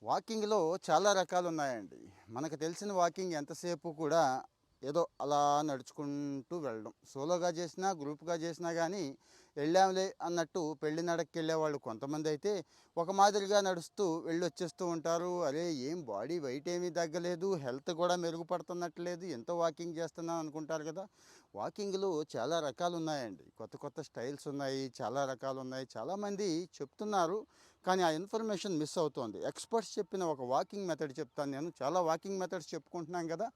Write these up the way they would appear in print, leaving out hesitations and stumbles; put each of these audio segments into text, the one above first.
వాకింగ్‌లో చాలా రకాలున్నాయండి. మనకు తెలిసిన వాకింగ్ ఎంతసేపు కూడా ఏదో అలా నడుచుకుంటూ వెళ్ళడం. సోలోగా చేసినా, గ్రూప్‌గా చేసినా గానీ, ఎళ్ళాంలే అన్నట్టు పెళ్లి నడక్కెళ్ళేవాళ్ళు కొంతమందైతే, ఒక మాదిరిగా నడుస్తూ వెళ్ళొచ్చేస్తూ ఉంటారు. అరే! ఏం బాడీ వెయిట్ ఏమీ తగ్గలేదు, హెల్త్ కూడా మెరుగుపడుతున్నట్లేదు, ఎంత వాకింగ్ చేస్తున్నాం అనుకుంటారు కదా! వాకింగ్‌లో చాలా రకాలున్నాయండి. కొత్త కొత్త స్టైల్స్ ఉన్నాయి, చాలా రకాలున్నాయి. చాలామంది చెప్తున్నారు. కానీ ఆ ఇన్ఫర్మేషన్ మిస్ అవుతోంది. ఎక్స్‌పర్ట్స్ చెప్పిన ఒక వాకింగ్ మెథడ్ చెప్తాను నేను. చాలా వాకింగ్ మెథడ్స్ చెప్పుకుంటున్నాం కదా!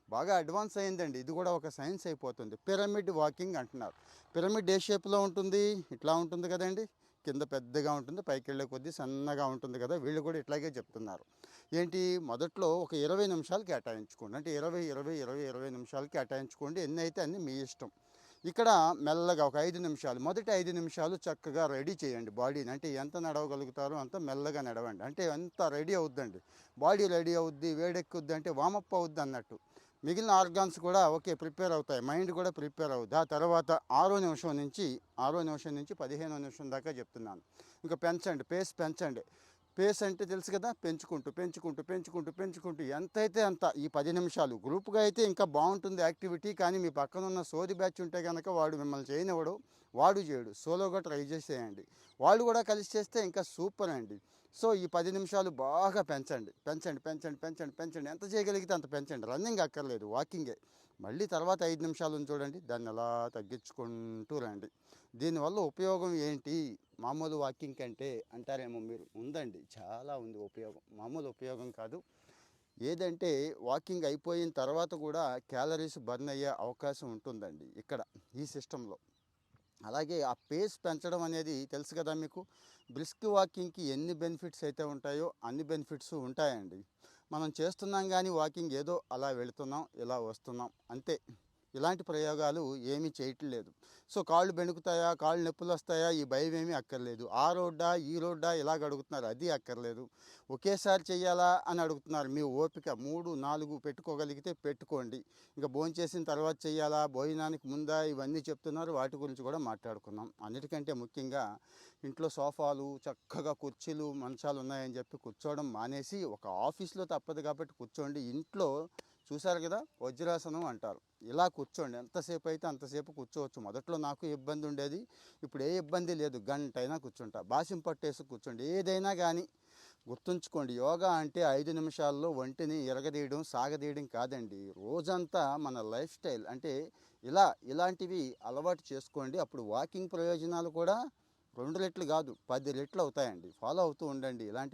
బాగా అడ్వాన్స్ అయిందండి. ఇది కూడా ఒక సైన్స్ అయిపోతుంది. పిరమిడ్ వాకింగ్ అంటున్నారు. పిరమిడ్ ఏ షేప్‌లో ఉంటుంది? ఇట్లా ఉంటుంది కదండీ! కింద పెద్దగా ఉంటుంది. పైకెళ్ళే కొద్దీ సన్నగా ఉంటుంది కదా! వీళ్ళు కూడా ఇట్లాగే చెప్తున్నారు. ఏంటి మొదట్లో ఒక 20 నిమిషాలు కేటాయించుకోండి. అంటే 20, 20, 20, 20 నిమిషాలు కేటాయించుకోండి. ఎన్నైతే అన్ని మీ ఇష్టం. ఇక్కడ మెల్లగా ఒక 5 నిమిషాలు, మొదటి 5 నిమిషాలు చక్కగా రెడీ చేయండి బాడీని. అంటే ఎంత నడవగలుగుతారో అంత మెల్లగా నడవండి. అంటే ఎంత రెడీ అవుద్దండి. బాడీ రెడీ అవుద్ది, వేడెక్కుద్ది అంటే వామప్ అవుద్ది అన్నట్టు. మిగిలిన ఆర్గాన్స్ కూడా ఓకే ప్రిపేర్ అవుతాయి. మైండ్ కూడా ప్రిపేర్ అవుద్ది. ఆ తర్వాత ఆరో నిమిషం నుంచి 15వ నిమిషం దాకా చెప్తున్నాను. ఇంకా పెంచండి, పేస్ పెంచండి. పేస్ అంటే తెలుసు కదా! పెంచుకుంటూ, పెంచుకుంటూ, పెంచుకుంటూ, పెంచుకుంటూ ఎంతైతే అంత ఈ 10 నిమిషాలు. గ్రూప్‌గా అయితే ఇంకా బావుంటుంది యాక్టివిటీ. కానీ మీ పక్కనున్న సోది బ్యాచ్ ఉంటే గనక వాడు మిమ్మల్ని చేయనివ్వడు. వాడు చేయడు. సోలోగా ట్రై చేసేయండి. వాళ్ళు కూడా కలిసి చేస్తే ఇంకా సూపర్ అండి. సో, ఈ 10 నిమిషాలు బాగా పెంచండి. పెంచండి, పెంచండి, పెంచండి, పెంచండి. ఎంత చేయగలిగితే అంత పెంచండి. రన్నింగ్ అక్కర్లేదు. వాకింగే. మళ్ళీ తర్వాత 5 నిమిషాలు చూడండి. దాన్ని అలా తగ్గించుకుంటూ రండి. దీనివల్ల ఉపయోగం ఏంటి? మామూలు వాకింగ్ కంటే అంటారేమో మీరు. ఉందండి. చాలా ఉంది ఉపయోగం. మామూలు ఉపయోగం కాదు. ఏదంటే వాకింగ్ అయిపోయిన తర్వాత కూడా క్యాలరీస్ బర్న్ అయ్యే అవకాశం ఉంటుందండి ఇక్కడ ఈ సిస్టంలో. అలాగే ఆ పేస్ పెంచడం అనేది తెలుసు కదా మీకు. బ్రిస్క్ వాకింగ్‌కి ఎన్ని బెనిఫిట్స్ అయితే ఉంటాయో అన్ని బెనిఫిట్స్ ఉంటాయండి. మనం చేస్తున్నాం గానీ వాకింగ్ ఏదో అలా వెళుతున్నాం, ఇలా వస్తున్నాం అంతే. ఇలాంటి ప్రయోగాలు ఏమీ చేయట్లేదు. సో, కాళ్ళు బెణుకుతాయా, కాళ్ళు నొప్పులొస్తాయా ఈ భయమేమీ అక్కర్లేదు. ఆ రోడ్డా, ఈ రోడ్డా ఇలాగ అడుగుతున్నారు. అది అక్కర్లేదు. ఒకేసారి చెయ్యాలా అని అడుగుతున్నారు. మీ ఓపిక 3, 4 పెట్టుకోగలిగితే పెట్టుకోండి. ఇంక భోంచేసిన తర్వాత చెయ్యాలా, భోజనానికి ముందా ఇవన్నీ చెప్తున్నారు. వాటి గురించి కూడా మాట్లాడుకుందాం. అన్నిటికంటే ముఖ్యంగా ఇంట్లో సోఫాలు, చక్కగా కుర్చీలు, మంచాలు ఉన్నాయని చెప్పి కూర్చోవడం మానేసి ఒక ఆఫీస్‌లో తప్పదు కాబట్టి కూర్చోండి. ఇంట్లో చూశారు కదా! వజ్రాసనం అంటారు. ఇలా కూర్చోండి. ఎంతసేపు అయితే అంతసేపు కూర్చోవచ్చు. మొదట్లో నాకు ఇబ్బంది ఉండేది. ఇప్పుడు ఏ ఇబ్బంది లేదు. గంటైనా కూర్చుంటా. బాసిం పట్టేసి కూర్చోండి. ఏదైనా కానీ గుర్తుంచుకోండి. యోగా అంటే 5 నిమిషాల్లో ఒంటిని ఇరగదీయడం, సాగదీయడం కాదండి. రోజంతా మన లైఫ్ స్టైల్ అంటే ఇలాంటివి అలవాటు చేసుకోండి. అప్పుడు వాకింగ్ ప్రయోజనాలు కూడా 2 రెట్లు కాదు 10 రెట్లు అవుతాయండి. ఫాలో అవుతూ ఉండండి. ఇలాంటి